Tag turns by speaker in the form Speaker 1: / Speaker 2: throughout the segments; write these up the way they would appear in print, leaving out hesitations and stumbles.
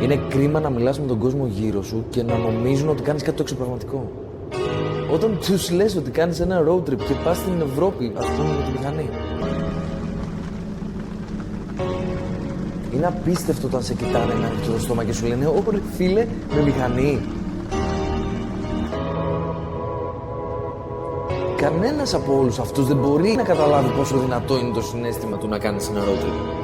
Speaker 1: Είναι κρίμα να μιλάς με τον κόσμο γύρω σου και να νομίζουν ότι κάνεις κάτι το εξωπραγματικό. Όταν τους λες ότι κάνεις ένα road trip και πας στην Ευρώπη, ας πούμε, με τη μηχανή. Είναι απίστευτο όταν σε κοιτάνε με ανοιχτό το στόμα και σου λένε «Ω, φίλε, με μηχανή». Κανένας από όλους αυτούς δεν μπορεί να καταλάβει πόσο δυνατό είναι το συναίσθημα του να κάνεις ένα road trip.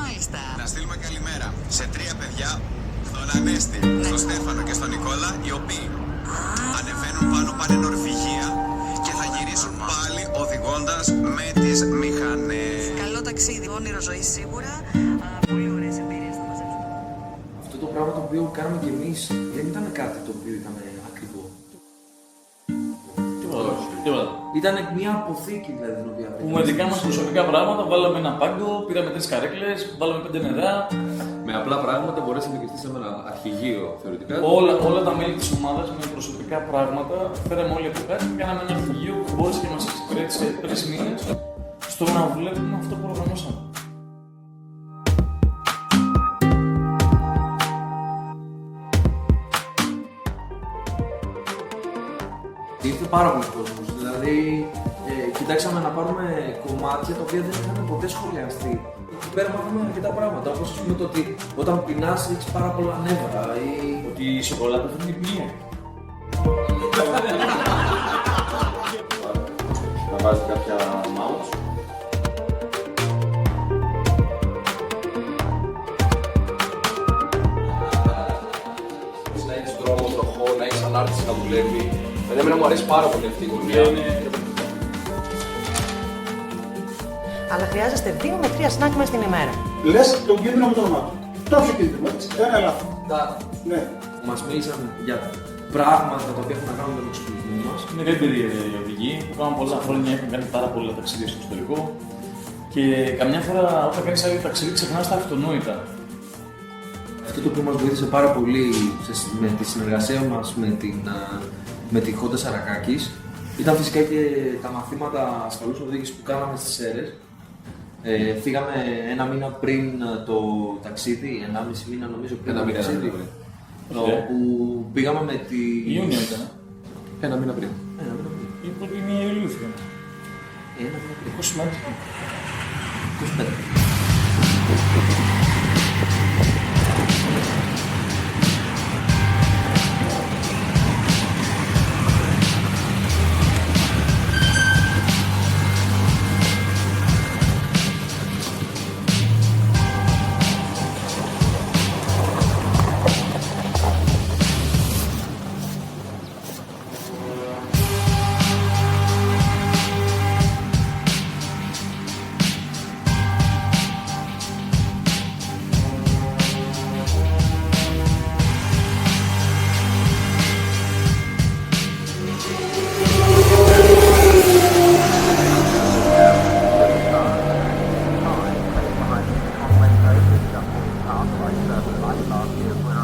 Speaker 2: Μάλιστα.
Speaker 3: Να στείλουμε καλημέρα σε 3 παιδιά, στον Ανέστη, στον Στέφανο και στον Νικόλα, οι οποίοι ανεβαίνουν πάνω, πάνε νορβηγία και θα γυρίσουν πάλι οδηγώντας με τις μηχανές.
Speaker 2: Καλό ταξίδι, όνειρο ζωή σίγουρα. Πολύ ωραίες εμπειρίες θα μαζέψουμε.
Speaker 1: Αυτό το πράγμα το οποίο κάνουμε κι εμείς δεν ήταν κάτι το οποίο ήταν ακριβό.
Speaker 4: Τίποτα.
Speaker 1: Ήταν μια αποθήκη δηλαδή την οποία
Speaker 4: Που με δικά μας προσωπικά πράγματα βάλαμε ένα πάγκο, πήραμε 3 καρέκλες, βάλαμε 5 νερά.
Speaker 5: Με απλά πράγματα μπορέσαμε και στήσαμε ένα αρχηγείο θεωρητικά.
Speaker 4: Όλα τα μέλη της ομάδας με προσωπικά πράγματα φέραμε όλοι από κάτω και κάναμε ένα αρχηγείο που μπόρεσε και μας εξυπηρέτησε 3 μήνες στο να βλέπουμε αυτό που οργανώσαμε.
Speaker 1: Ήρθε πάρα πολλοί κόσμος, δηλαδή κοιτάξαμε να πάρουμε κομμάτια τα οποία δεν είχαν ποτέ σχολιαστεί. Εκεί πέρα μάθαμε αρκετά πράγματα, όπως ας πούμε το ότι όταν πεινάς έχεις πάρα πολλά νεύρα ή...
Speaker 4: Ότι η σοκολάτα φέρνει πνοία.
Speaker 5: Να βάζει κάποια mouse. Να έχεις δρόμο, τροχό, να έχεις ανάρτηση να δουλεύει. Εμένα μου αρέσει πάρα πολύ αυτή η γωνία.
Speaker 2: Αλλά χρειάζεστε 2 με 3 σνακ μες την ημέρα.
Speaker 6: Λες τον κίνδυνο με το όνομά του. Τόσο κίνδυνο, έτσι. Ένα λάθο. Ναι.
Speaker 1: Μας μίλησαν για πράγματα τα οποία έχουν να κάνουν με τον εξοπλισμό μας.
Speaker 4: Είναι καλύτερη η οδηγοί που κάνουν πολλά χρόνια, έχουν κάνει πάρα πολλά ταξίδια στο εξωτερικό. Και καμιά φορά όταν κάνεις άλλο ταξίδι ξεχνάς τα αυτονόητα.
Speaker 1: Αυτό το οποίο μας βοήθησε πάρα πολύ με τη συνεργασία μας με τη Honda Σαρακάκης ήταν φυσικά και τα μαθήματα ασφαλούς οδήγησης που κάναμε στις Σέρρες. Φύγαμε 1 μήνα πριν το ταξίδι, 1,5 μήνα νομίζω πριν το ταξίδι. Όπου πήγαμε με τη...
Speaker 4: Ιούνιο ήταν.
Speaker 5: 1 μήνα πριν.
Speaker 4: Ή πρώτη είναι Ιουλίου φύγαμε.
Speaker 1: 1 μήνα πριν.
Speaker 4: 20 μέρες.
Speaker 1: 25.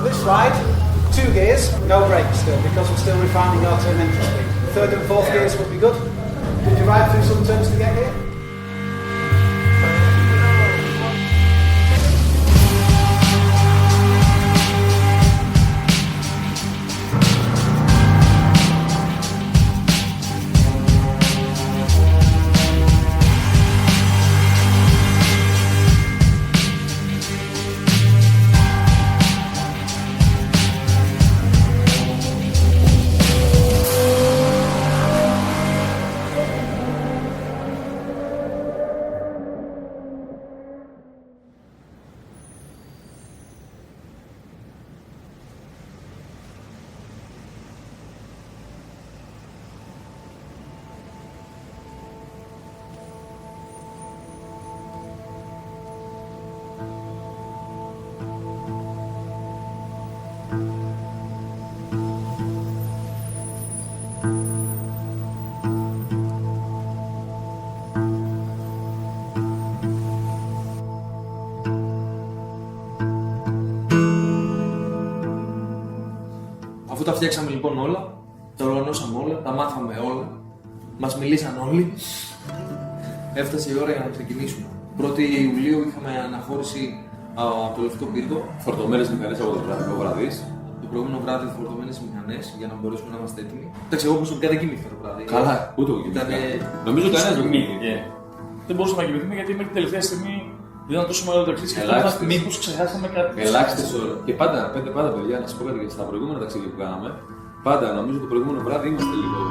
Speaker 6: This ride, 2 gears, no brakes still, because we're still refining our turn entry speed. The 3rd and 4th gears would be good. Did you ride through some turns to get here?
Speaker 1: Αφού τα φτιάξαμε λοιπόν όλα, τα οργανώσαμε όλα, τα μάθαμε όλα, μας μιλήσαν όλοι, έφτασε η ώρα για να ξεκινήσουμε. 1η Ιουλίου είχαμε αναχώρηση από το Λευκό Πύργο.
Speaker 5: Φορτωμένες μηχανές από το βραδικό βραδύ.
Speaker 1: Το προηγούμενο βράδυ φορτωμένες μηχανές για να μπορέσουμε να είμαστε έτοιμοι. Εντάξει, εγώ προσωπικά δεν κοιμήθηκα το βράδυ.
Speaker 5: Καλά, ούτε εγώ κοιμήθηκα. Νομίζω κανένας δεν κοιμήθηκε.
Speaker 4: Δεν μπορούσαμε να κοιμηθούμε γιατί μέχρι την τελευταία στιγμή δεν ήταν τόσο μεγάλο το ταξίδι.
Speaker 5: Ελάχιστες.
Speaker 4: Μήπως ξεχάσαμε κάτι.
Speaker 5: Ελάχιστες ώρες. Και πάντα, παιδιά, να σας πω κάτι και στα προηγούμενα ταξίδια που κάναμε, πάντα νομίζω το προηγούμενο βράδυ είμαστε λίγο.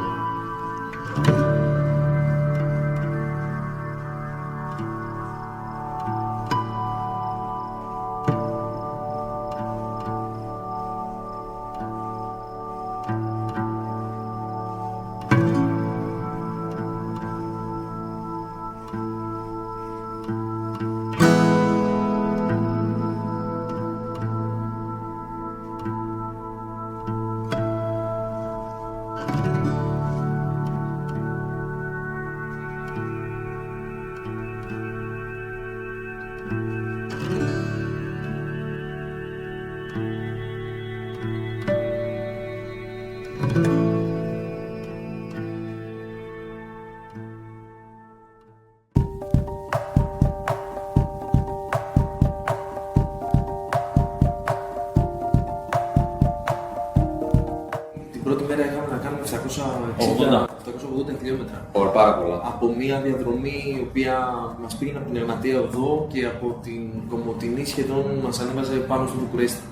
Speaker 1: Την πρώτη μέρα είχαμε να κάνουμε 780 χιλιόμετρα.
Speaker 5: Ωραία, πάρα πολλά.
Speaker 1: Από μια διαδρομή η οποία μας πήγαινε από την Εγματία Οδό και από την Κομοτηνή σχεδόν μας ανέβαζε πάνω στο Βουκουρέστι.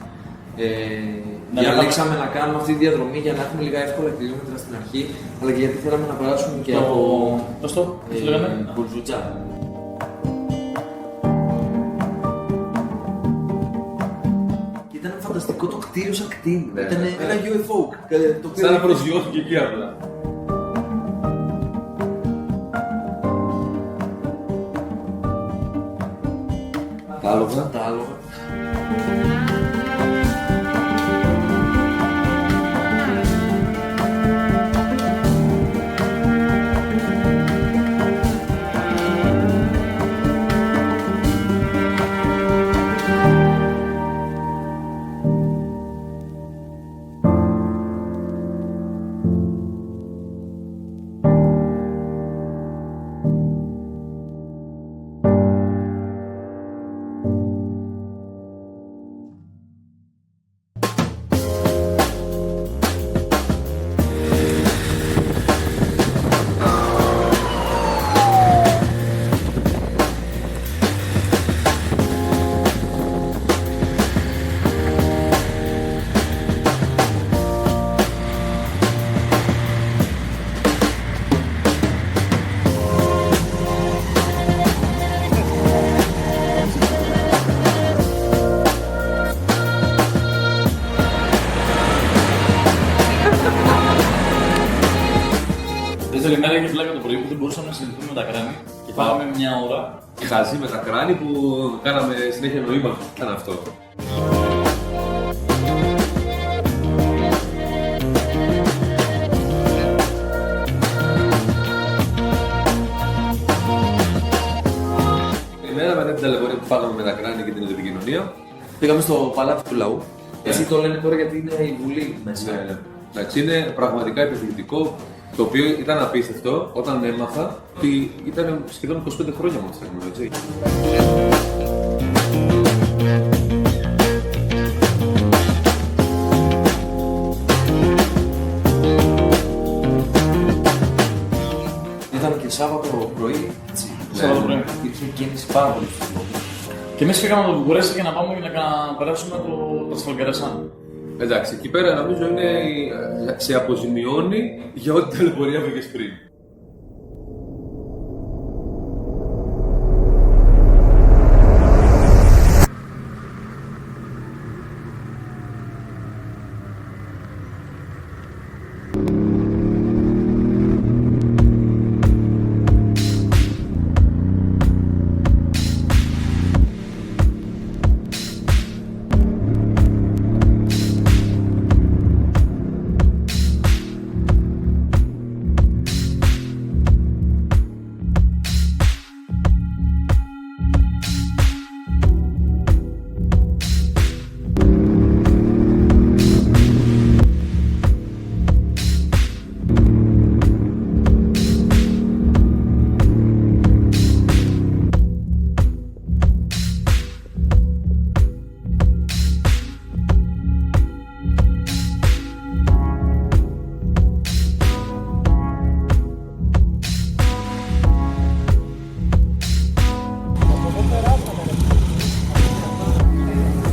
Speaker 1: Διαλέξαμε να κάνουμε αυτή τη διαδρομή για να έχουμε λίγα εύκολα χιλιόμετρα στην αρχή, αλλά και γιατί θέλαμε να περάσουμε και από Μπουρζουτζά. Και ήταν φανταστικό το κτίριο σαν κτίριο.
Speaker 5: Ναι,
Speaker 1: Ήταν
Speaker 5: ναι.
Speaker 1: ένα UFO. Το οποίο
Speaker 5: Σαν να προσγειώθηκε εκεί απλά. Τα άλογα.
Speaker 1: τα άλογα.
Speaker 4: Δεύτερη μέρα είχε πλάκα το πρωί που δεν μπορούσαμε να συνδεθούμε με τα κράνη και πάμε μια ώρα.
Speaker 5: Χαζί με τα κράνη που κάναμε συνέχεια νοήματα. Ήταν αυτό. Εμένα μετά την ταλαιπωρία που φάγαμε με τα κράνη και την επικοινωνία.
Speaker 1: Πήγαμε στο παλάτι του λαού. Εσύ το λένε τώρα γιατί είναι η Βουλή μέσα.
Speaker 5: Ναι. Εντάξει, είναι πραγματικά επιθυμητικό. Το οποίο ήταν απίστευτο όταν έμαθα ότι ήταν σχεδόν 25 χρόνια μου αυτό, έτσι.
Speaker 1: Ήταν και Σάββατο πρωί, έτσι.
Speaker 4: Σάββατο πρωί.
Speaker 1: Υπήρχε κίνηση πάρα πολύ στους δρόμους.
Speaker 4: Και εμείς φύγαμε από το Βουκουρέστι για να πάμε και να περάσουμε το Τρασφαλγκαρασάν.
Speaker 5: Εντάξει, εκεί πέρα νομίζω είναι σε αποζημιώνει για ό,τι ταλαιπωρία βρήκες πριν.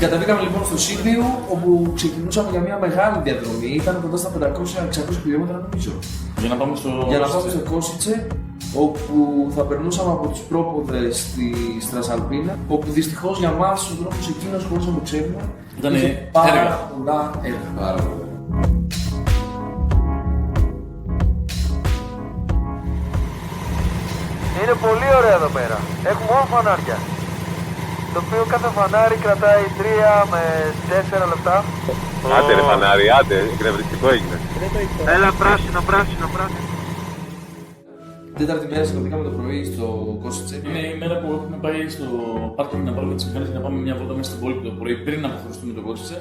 Speaker 1: Κατεβήκαμε λοιπόν στο Σίδιο, όπου ξεκινούσαμε για μια μεγάλη διαδρομή. Ήταν κοντά στα 500-600 χιλιόμετρα νομίζω.
Speaker 4: Για να πάμε στο
Speaker 1: Κόσιτσε, όπου θα περνούσαμε από τις πρόποδες στη Στρασαλπίνα, όπου δυστυχώς για μας ο δρόμος εκείνος, χωρίς να το ξέρουμε,
Speaker 4: ήταν
Speaker 1: πάρα πολλά έργα.
Speaker 5: Πάρα πολλά.
Speaker 7: Είναι πολύ ωραία εδώ πέρα. Έχουμε όλα φανάρια. Το οποίο κάθε φανάρι κρατάει 3 με 4 λεπτά.
Speaker 8: Άντε ρε φανάρι, άντε, εκνευριστικό έγινε.
Speaker 7: Έλα πράσινο, πράσινο, πράσινο.
Speaker 1: Τέταρτη μέρα σηκωθήκαμε το πρωί στο Κόσιτσε.
Speaker 4: Είναι η μέρα που έχουμε πάει στο πάρκινγκ να πάρουμε τις μηχανές για να πάμε μια βόλτα μέσα στην πόλη το πρωί πριν να αποχωριστούμε το Κόσιτσε.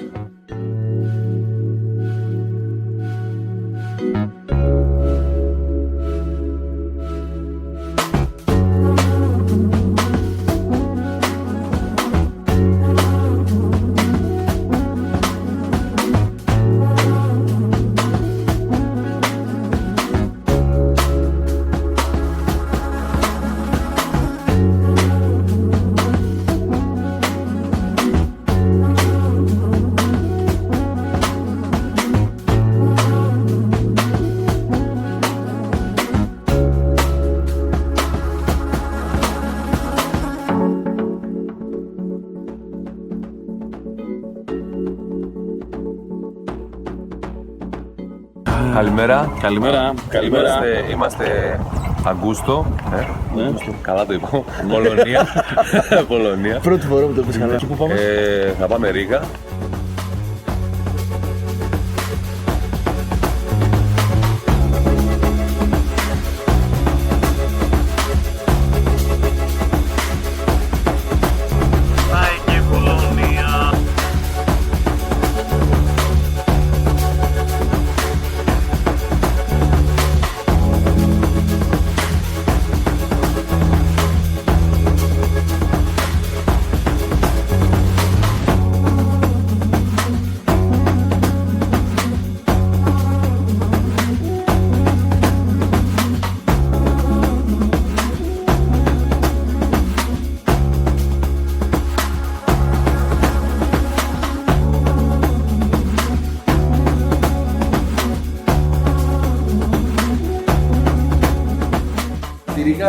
Speaker 8: Καλημέρα.
Speaker 4: Καλημέρα.
Speaker 8: Είμαστε Αγκούστο. Καλά το είπα. Πολωνία. Πολωνία.
Speaker 7: Πρώτη φορά που το πεις καλά. Και πού πάμε?
Speaker 8: Θα πάμε Ρήγα.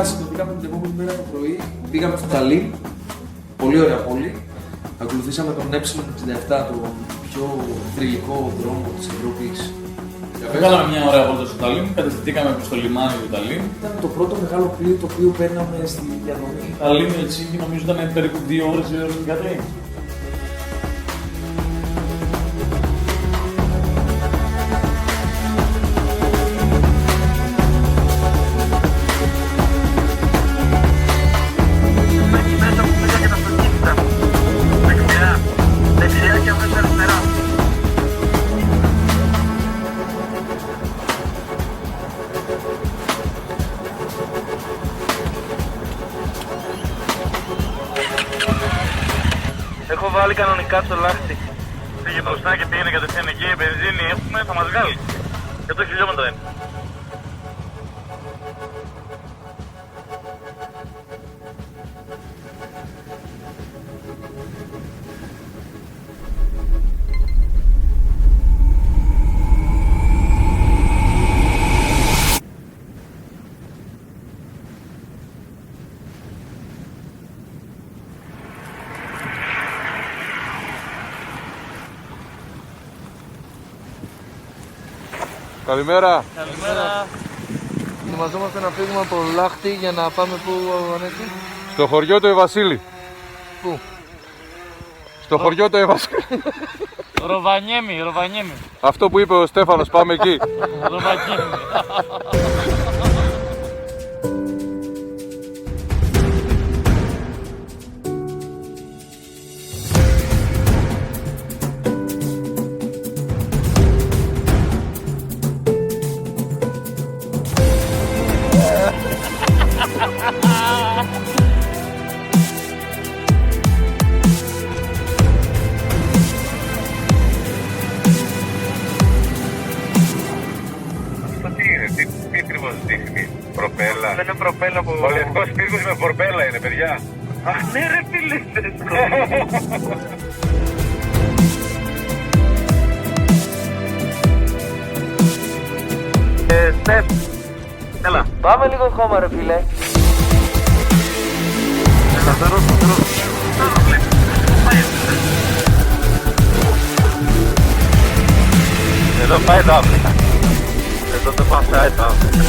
Speaker 1: Σηκωθήκαμε την επόμενη μέρα το πρωί, πήγαμε στο Ταλίν, πολύ ωραία πόλη. Ακολουθήσαμε τον Ε67, τον πιο θρυλικό δρόμο της Ευρώπης.
Speaker 4: Κάναμε μια ωραία βόλτα στο Ταλίν, κατευθυντήκαμε προς το λιμάνι του Ταλίν.
Speaker 1: Ήταν το πρώτο μεγάλο πλοίο το οποίο παίρναμε στη διαδρομή.
Speaker 4: Ταλίν, Ελσίνκι, νομίζω ήταν περίπου 2 ώρες και κάτι.
Speaker 7: Έχω βάλει κανονικά το λάχτη.
Speaker 8: Πήγε μπροστά και πήγαινε κατευθείαν εκεί. Μπενζίνη έχουμε, θα μας βγάλει. 100 χιλιόμετρα είναι.
Speaker 7: Καλημέρα. Καλημέρα. Ετοιμαζόμαστε να φύγουμε από Λάχτη για να πάμε πού, Ανέτη?
Speaker 8: Στο χωριό του Ευασίλη.
Speaker 7: Πού?
Speaker 8: Στο χωριό του Ευασίλη.
Speaker 7: Ροβανιέμι.
Speaker 8: Αυτό που είπε ο Στέφανος, πάμε εκεί.
Speaker 7: Ροβανιέμι.
Speaker 8: Τι ακριβώς δείχνει, προπέλα.
Speaker 7: Δεν είναι προπέλα που...
Speaker 8: Ο λευκός πύργος με προπέλα είναι, παιδιά.
Speaker 7: Αχ, ναι ρε φίλε.
Speaker 8: ήρθες. Έλα.
Speaker 7: Πάμε λίγο χώμα ρε φίλε.
Speaker 8: Σταθερός. Εδώ πάει το Αφρικα. Εδώ το πασάει το Αφρικα.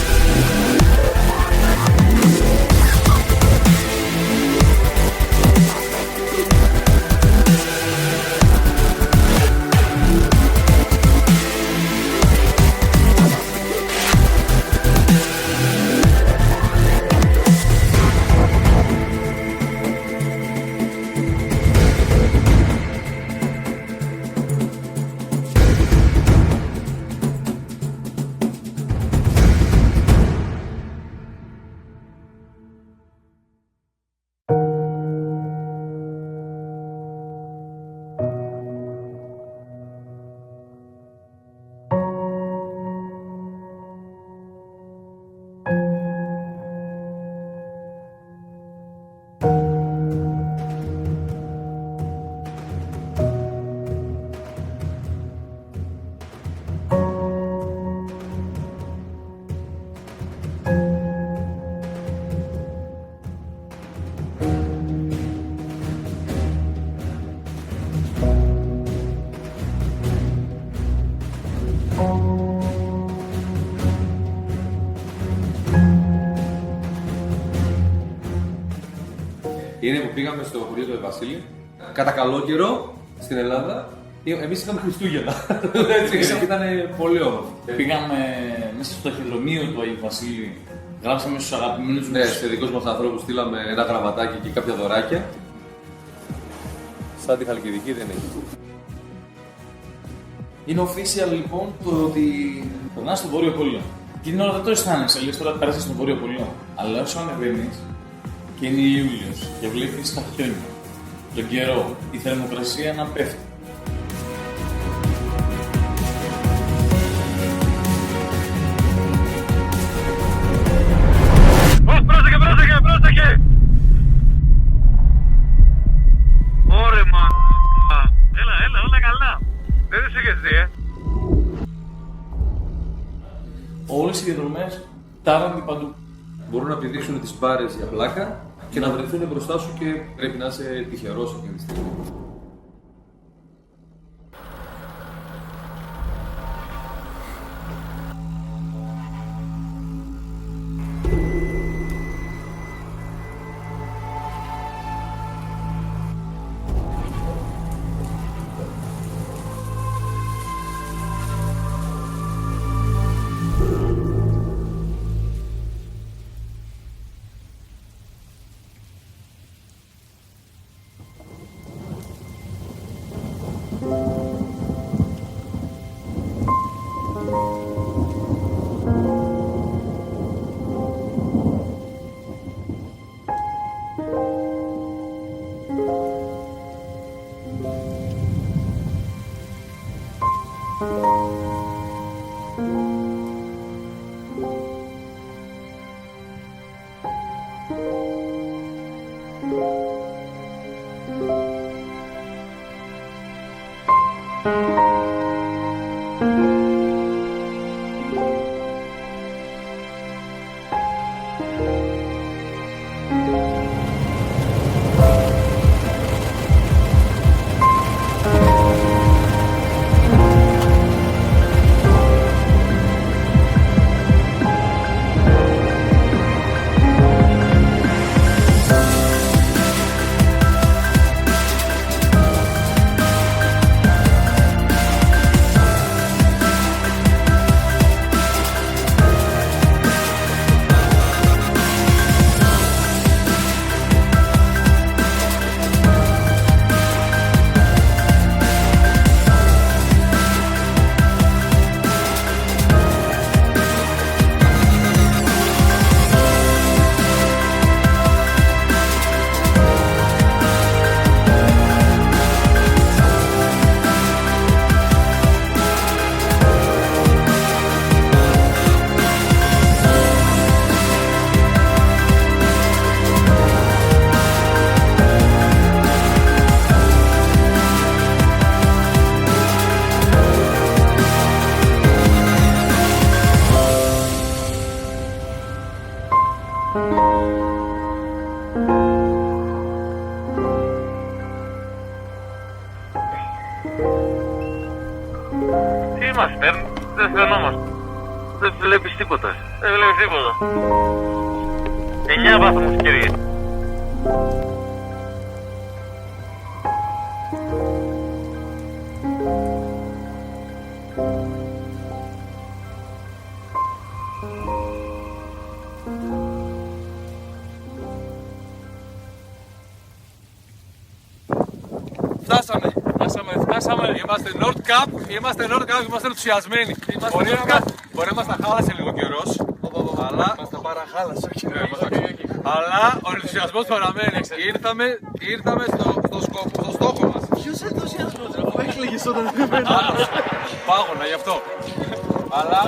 Speaker 5: Είναι που πήγαμε στο χωριό του Βασίλη, κατά καλό καιρό στην Ελλάδα. Εμείς είχαμε Χριστούγεννα. Έτσι, ήταν πολύ όμορφο.
Speaker 4: Πήγαμε μέσα στο ταχυδρομείο του Αγίου Βασίλη. Γράψαμε στους αγαπημένους
Speaker 5: Ναι, σε δικούς μας ανθρώπους στείλαμε ένα γραμματάκι και κάποια δωράκια. Σαν τη Χαλκιδική δεν έχει.
Speaker 4: Είναι official λοιπόν το ότι περνάς στο Βόρειο Πόλο. Και την ώρα δεν το αισθάνεσαι, λες τώρα πέρασες στο Βόρειο Πόλο. Αλλά όσο ανεβαίνεις και είναι Ιούλιος και βλέπεις τα χιόνια, τον καιρό, η θερμοκρασία να πέφτει.
Speaker 8: Πρόσεχε! Ωρε έλα, όλα καλά. Δεν σε είχες δει,
Speaker 4: Όλες οι διαδρομές τάραντι παντού.
Speaker 5: Μπορούν να πηδήξουν τις μπάρες για πλάκα και να βρεθούν μπροστά σου και πρέπει να είσαι τυχερός αυτή τη στιγμή.
Speaker 8: Τι μας παίρνει, δεν φαινόμαστε. Δεν βλέπεις τίποτα. Δεν βλέπεις τίποτα. 9 βαθμούς, κύριε.
Speaker 5: Φτάσαμε. Είμαστε Nordkapp, είμαστε ενθουσιασμένοι. Μπορεί να μας τα χάλασε λίγο καιρός, αλλά μας τα παραχάλασε. Αλλά ο ενθουσιασμός παραμένει. Ήρθαμε στο στόχο μας.
Speaker 1: Ποιος ενθουσιασμός, αφού έκλαιγες όταν δεν
Speaker 5: Πάγωνα γι' αυτό. Αλλά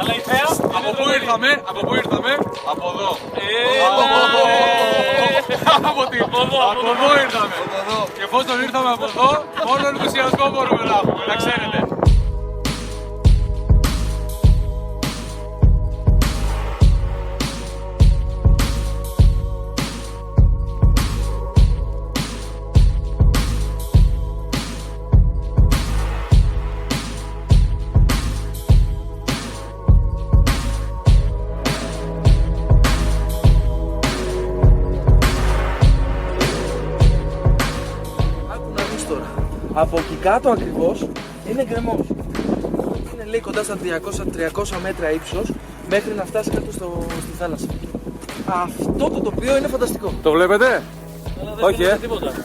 Speaker 5: από πού ήρθαμε, από εδώ. Από εδώ ήρθαμε. Και εφόσον ήρθαμε από εδώ, μόνο ενθουσιασμό μπορούμε να έχουμε, να ξέρετε.
Speaker 9: Από εκεί κάτω ακριβώς είναι γκρεμός. Είναι λέει κοντά στα 300 μέτρα ύψος μέχρι να φτάσει κάτω στη θάλασσα. Αυτό το τοπίο είναι φανταστικό.
Speaker 5: Το βλέπετε?
Speaker 4: Όχι,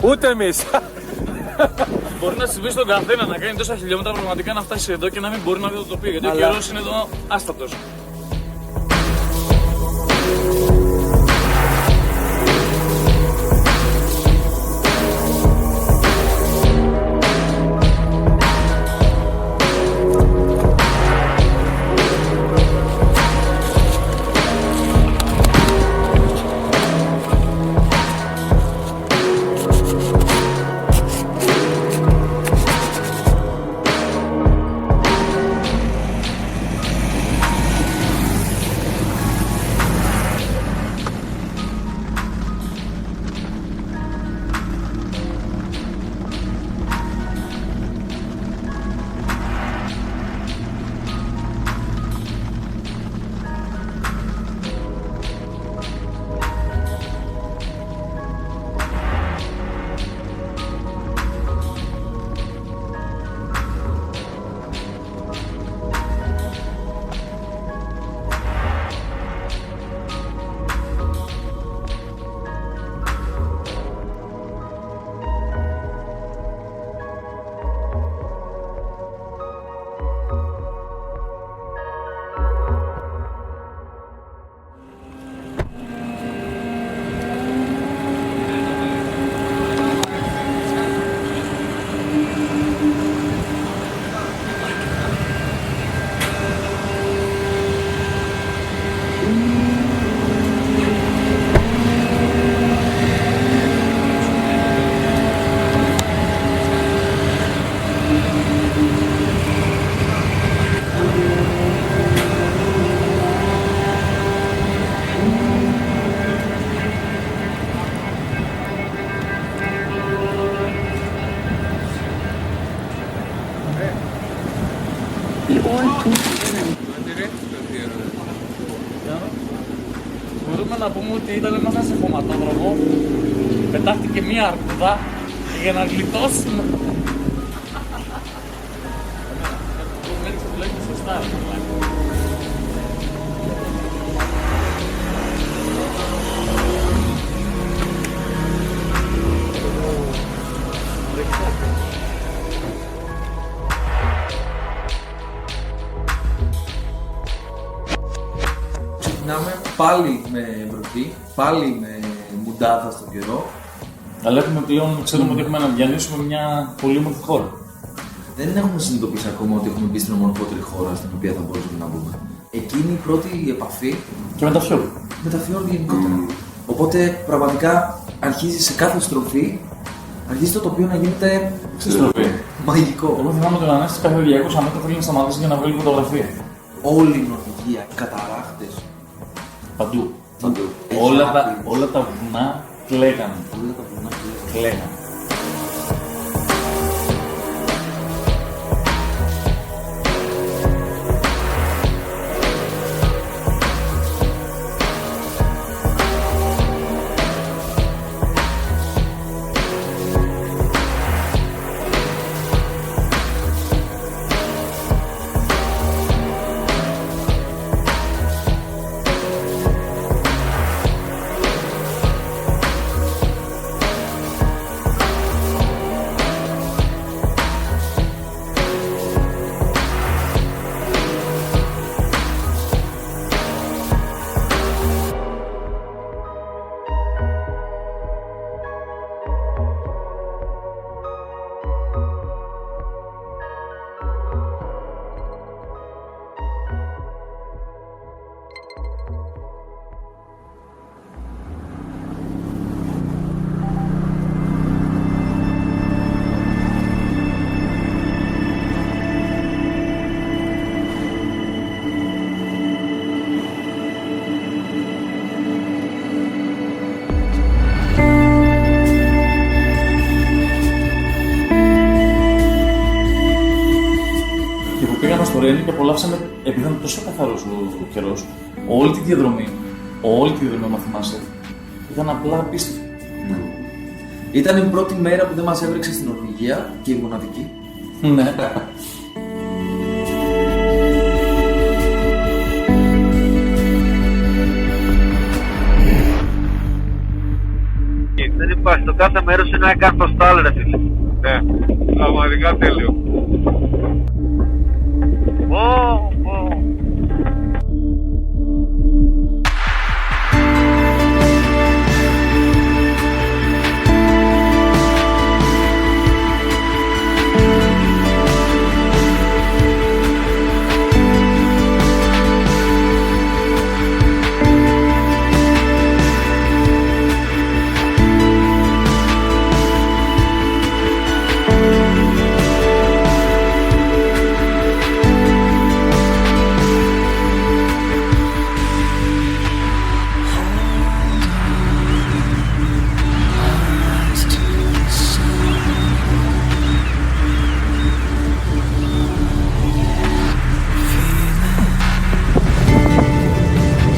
Speaker 5: Ούτε εμείς.
Speaker 4: Μπορεί να συμβεί στον καθένα να κάνει τόσα χιλιόμετρα πραγματικά να φτάσει εδώ και να μην μπορεί να δει το τοπίο. Γιατί ο καιρός είναι εδώ άστατος. Μπορούμε να πούμε ότι ήταν μέσα σε χωματόδρομο, πετάχτηκε μία αρκούδα για να γλιτώσουμε. Έτσι που λέγεται σωστά.
Speaker 1: Ξεκινάμε πάλι με βροχή, πάλι με μουντάδα στον καιρό.
Speaker 4: Αλλά έχουμε πλέον, ξέρουμε ότι έχουμε να διανύσουμε μια πολύ όμορφη χώρα.
Speaker 1: Δεν έχουμε συνειδητοποιήσει ακόμα ότι έχουμε μπει στην ομορφότερη χώρα στην οποία θα μπορούσαμε να μπούμε. Εκείνη η πρώτη επαφή.
Speaker 4: Και με τα φιόρδ.
Speaker 1: Με τα φιόρδ γενικότερα. Οπότε πραγματικά αρχίζει σε κάθε στροφή, αρχίζει το τοπίο να γίνεται.
Speaker 4: Στροφή.
Speaker 1: Μαγικό.
Speaker 4: Εγώ θυμάμαι ότι ο Ανέστης κάθε 200 μέτρα θέλει να σταματήσει για να βγάλει φωτογραφία.
Speaker 1: Όλη η Νορβηγία, καταράχτες.
Speaker 4: Παντού.
Speaker 1: Παντού.
Speaker 4: Όλα τα βουνά κλαίγανε.
Speaker 1: Όλα τα βουνά
Speaker 4: Κλαίγανε. ιστορία είναι και απολαύσαμε, επειδή ήταν τόσο καθαρός ο καιρός, όλη τη διαδρομή, αν θυμάσαι, ήταν απλά απίστευτο.
Speaker 1: Ήταν η πρώτη μέρα που δεν μας έβρεξε στην Νορβηγία και η μοναδική.
Speaker 4: Ναι.
Speaker 7: Δεν υπάρχει, το κάθε μέρος είναι ένα καθοστάλ ρε φίλε.
Speaker 5: Ναι, πραγματικά τέλειο.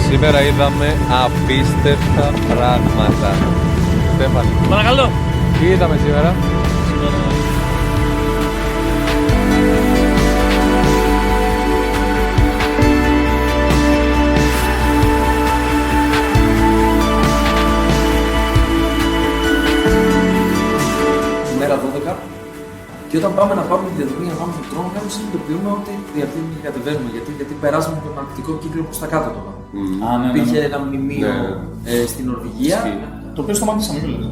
Speaker 5: Σήμερα είδαμε απίστευτα πράγματα. Στέφανη,
Speaker 9: Παρακαλώ.
Speaker 5: τι είδαμε σήμερα?
Speaker 1: Μέρα 12. Και όταν πάμε να πάρουμε τη διαδρομή, να πάμε στον τρόμο, κάπως συνειδητοποιούμε ότι γιατί κατεβαίνουμε. Γιατί περάσαμε από τον αρκτικό κύκλο προς τα κάτω τώρα. Υπήρχε ένα μνημείο στην Νορβηγία.
Speaker 4: Το οποίο σταματήσαμε κιόλας.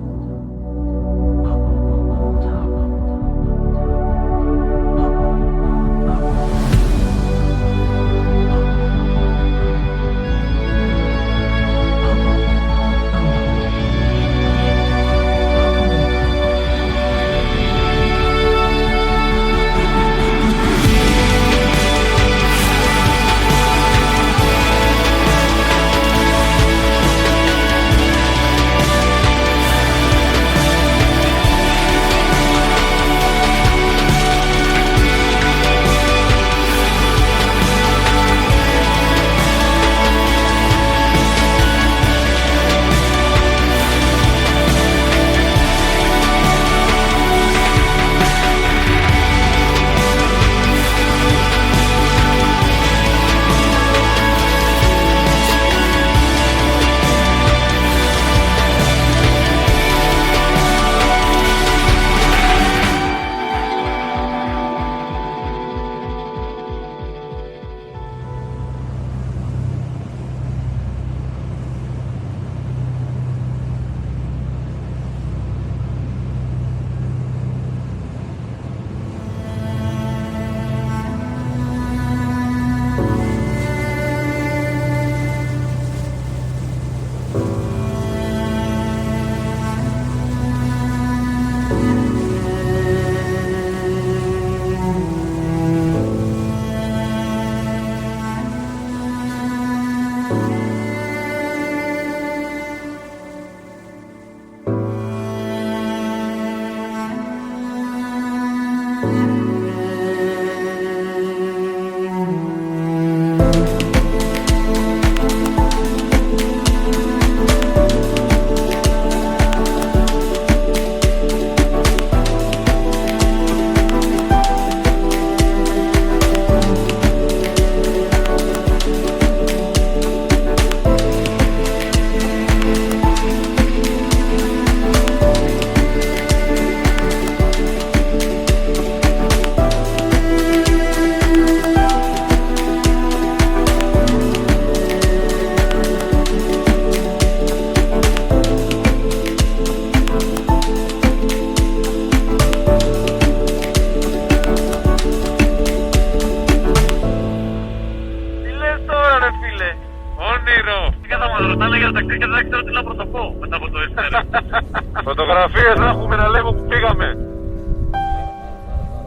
Speaker 5: Φωτογραφίες να έχουμε να λέμε που πήγαμε.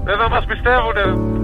Speaker 5: Δεν θα μας πιστεύουνε.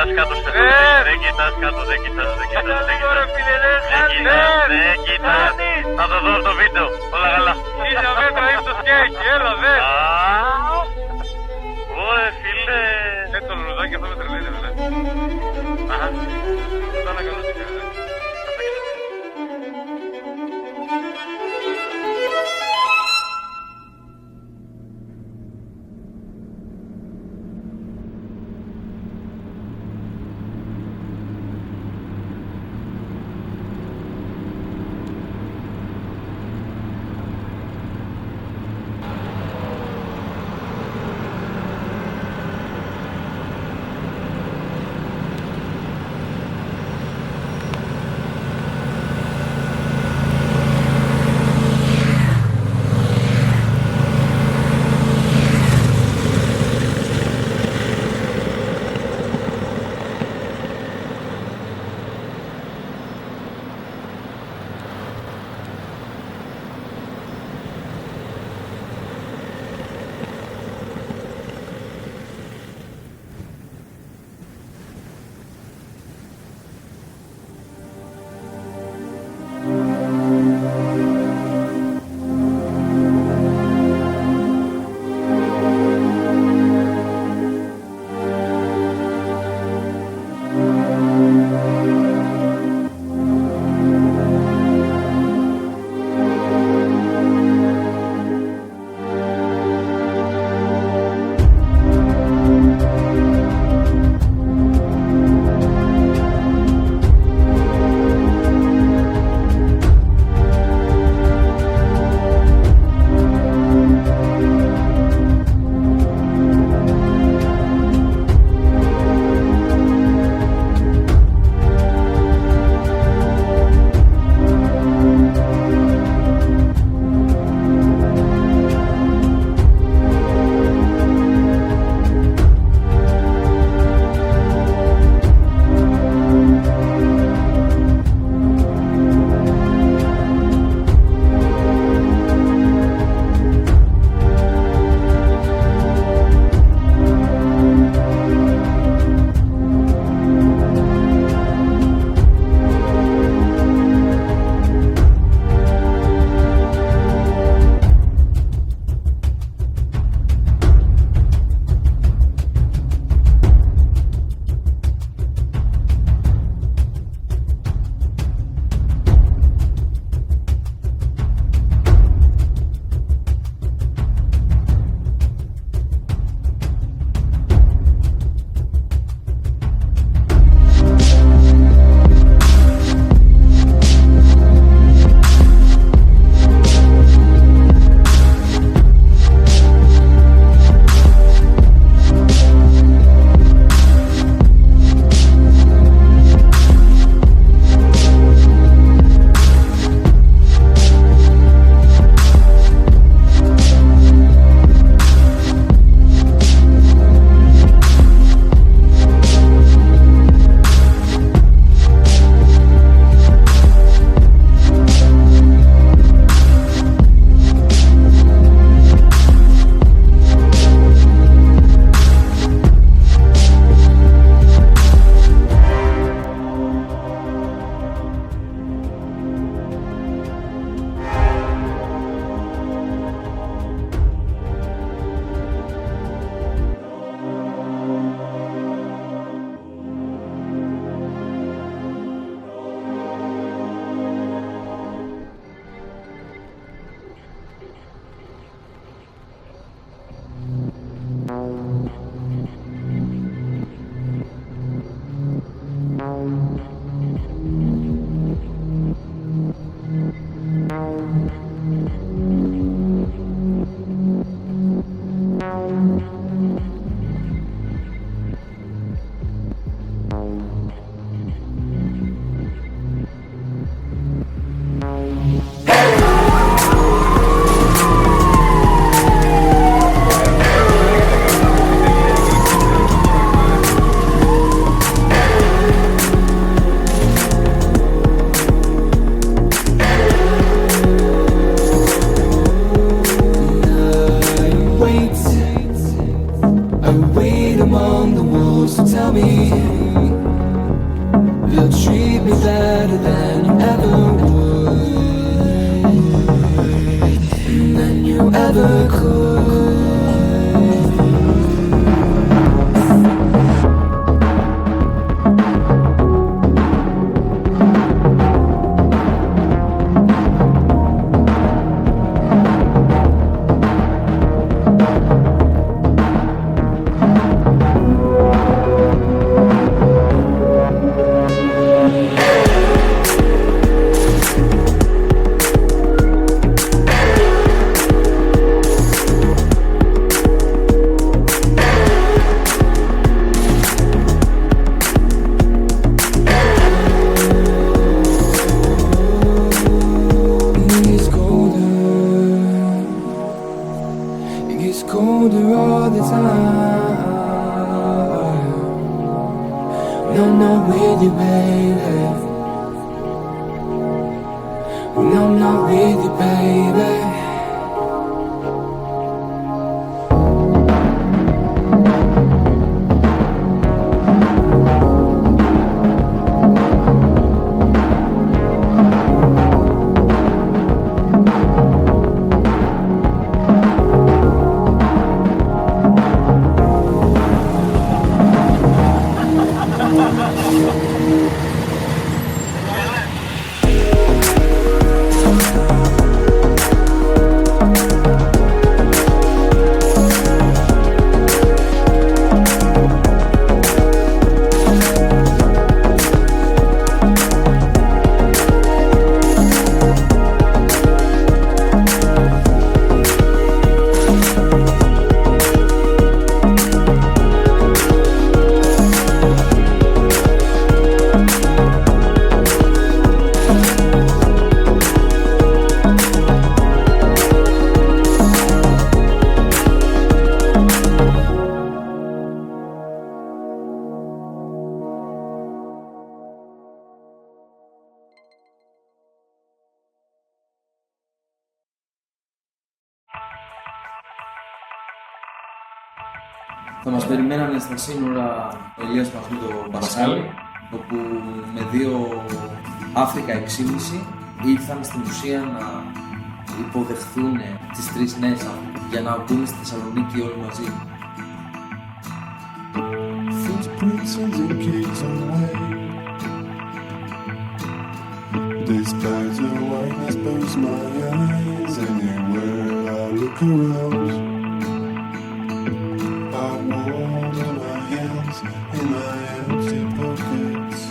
Speaker 8: κοιτάς κάτω, Στέφανο. Δεν κοιτάς κάτω, δεν κοιτάς. Δεν κοιτάς. Θα το δω στο βίντεο. Όλα καλά.
Speaker 5: 1000 μέτρα είναι το σκέκι, έλα δε.
Speaker 8: Ωρε φίλε.
Speaker 5: Έτσι το λουλουδάκι αυτό με τρελαίνει, βέβαια.
Speaker 8: Αχα.
Speaker 5: Θα είναι καλό τι κάνει.
Speaker 10: among the wolves. so tell me you'll treat me better than you ever would, than you ever could. Colder all the time. When I'm not with you, baby. When I'm not with you, baby.
Speaker 1: Θα μας περιμένανε στα σύνορα ο Ηλίας μας με το Παρασάλι, όπου με 2 Αφρικα 6,5 ήρθαν στην ουσία να υποδεχθούν τις 3 νέες Αφρικα για να μπουν στη Θεσσαλονίκη όλοι μαζί.
Speaker 10: In my empty pockets,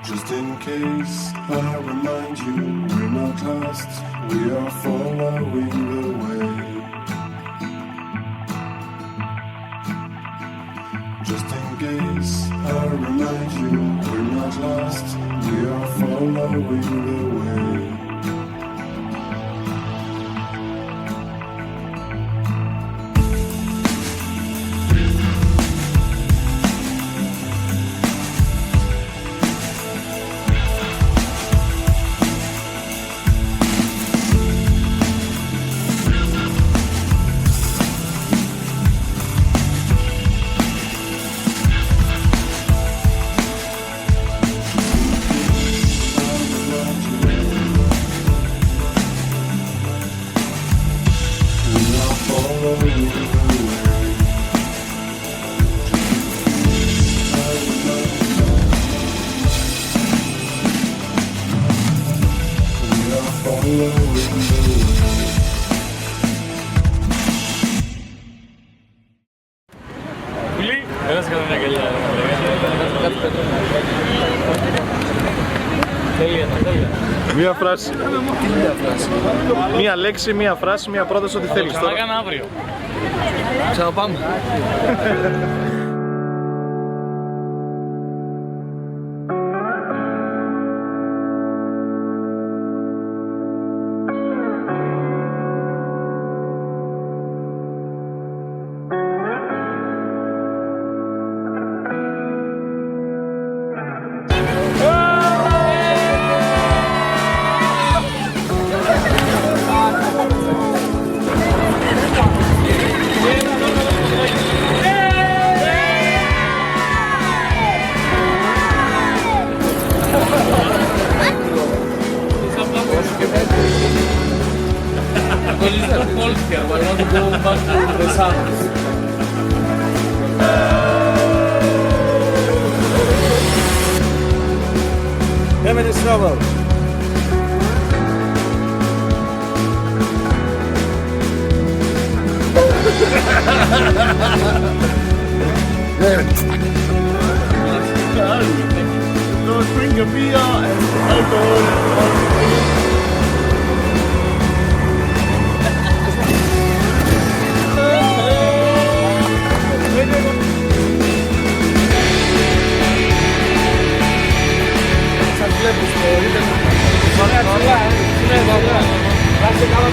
Speaker 10: just in case I remind you we're not lost, we are following the way. Just in case I remind you we're not lost, we are following the way.
Speaker 5: Φίλοι, έλα σε κάνω μια αγκαλιά.
Speaker 11: Μία φράση.
Speaker 9: Τι μία φράση?
Speaker 11: Μία λέξη, μία φράση, μία πρόταση, ό,τι θέλεις.
Speaker 5: Θα έκανα αύριο.
Speaker 9: Ξαναπάμε. βάζω το Βρεσάνος. Έμενες trouble.
Speaker 11: Don't drink a beer and alcohol.
Speaker 9: Σας βλέπω στο ίντερνετ. Ωραία, καλά, ναι, ωραία. Κάτσε καλά.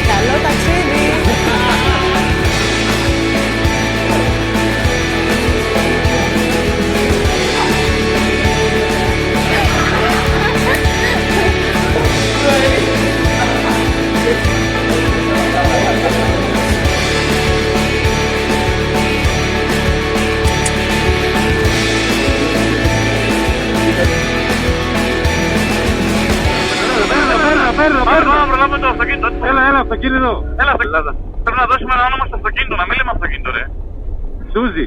Speaker 12: Καλό ταξίδι!
Speaker 8: Πάμε να προλάβουμε το αυτοκίνητο. Έλα, αυτοκίνητο. Έλα, αυτοκίνητο. Πρέπει να δώσουμε ένα όνομα στο αυτοκίνητο, να μην λέμε αυτοκίνητο, ρε. Σούζι.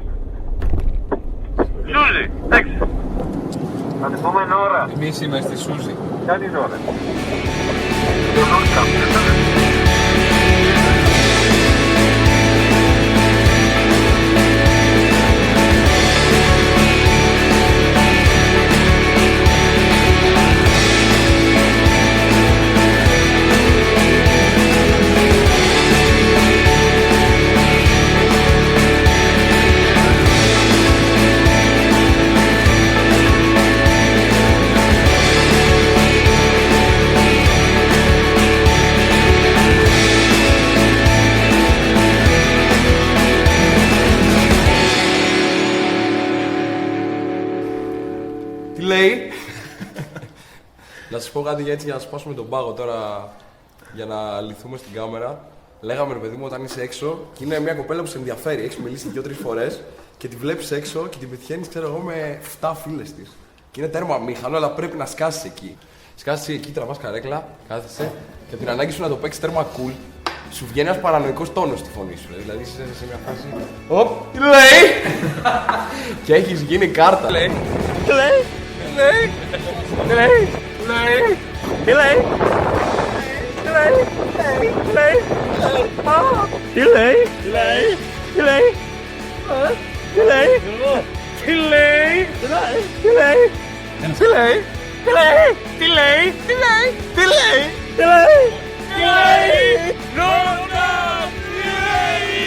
Speaker 8: Σούζι, εντάξει. Θα την πούμε ώρα.
Speaker 5: Εμείς είμαστε Σούζι.
Speaker 8: Κάτι είναι ώρα.
Speaker 13: Τι λέει? Να σας πω κάτι για έτσι για να σπάσουμε τον πάγο τώρα για να λυθούμε στην κάμερα. Λέγαμε ρε παιδί μου όταν είσαι έξω και είναι μια κοπέλα που σε ενδιαφέρει. Έχεις μιλήσει 2-3 φορές και τη βλέπεις έξω και την πετυχαίνεις ξέρω εγώ με 7 φίλες της. Και είναι τέρμα μήχανο αλλά πρέπει να σκάσεις εκεί. Σκάσεις εκεί, τραβάς καρέκλα, κάθεσαι και από την ανάγκη σου να το παίξεις τέρμα cool. Σου βγαίνει ένας παρανοϊκός τόνος στη φωνή σου. Δηλαδή είσαι σε μια φάση. Οπ, τι λέει! Και έχεις γίνει κάρτα. Λέει. Τι λέει! Τι λέει! Τι λέει! Τι λέει! Τι λέει! Τι λέει! Τι λέει! Τι λέει! Τι λέει! Τι λέει! Τι λέει! Τι λέει! Τι λέει! Τι λέει! Τι λέει! Τι λέει! Τι λέει! Τι λέει! Τι λέει! Ρώτα! Τι λέει!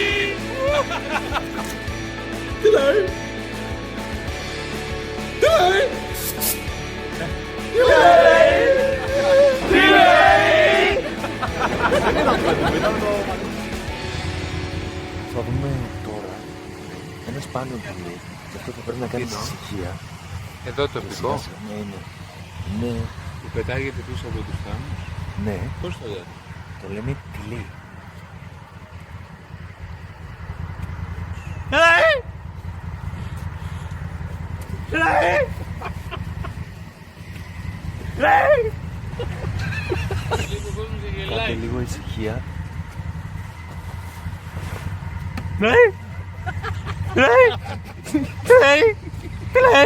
Speaker 13: Τι λέει! Τι λέει! Τι λέει! Τι λέει!
Speaker 14: Θα δούμε τώρα ένα σπάνιο πουλί και αυτό που πρέπει να κάνει ησυχία.
Speaker 5: Εδώ το τοπικό.
Speaker 14: Ναι.
Speaker 5: Που πετάγεται πίσω από τους θάμνους.
Speaker 14: Ναι.
Speaker 5: Πώς το λέτε?
Speaker 14: Το λέμε τυλί. Κάντε λίγο ησυχία.
Speaker 11: Ναι! Ναι! Ναι! Ναι!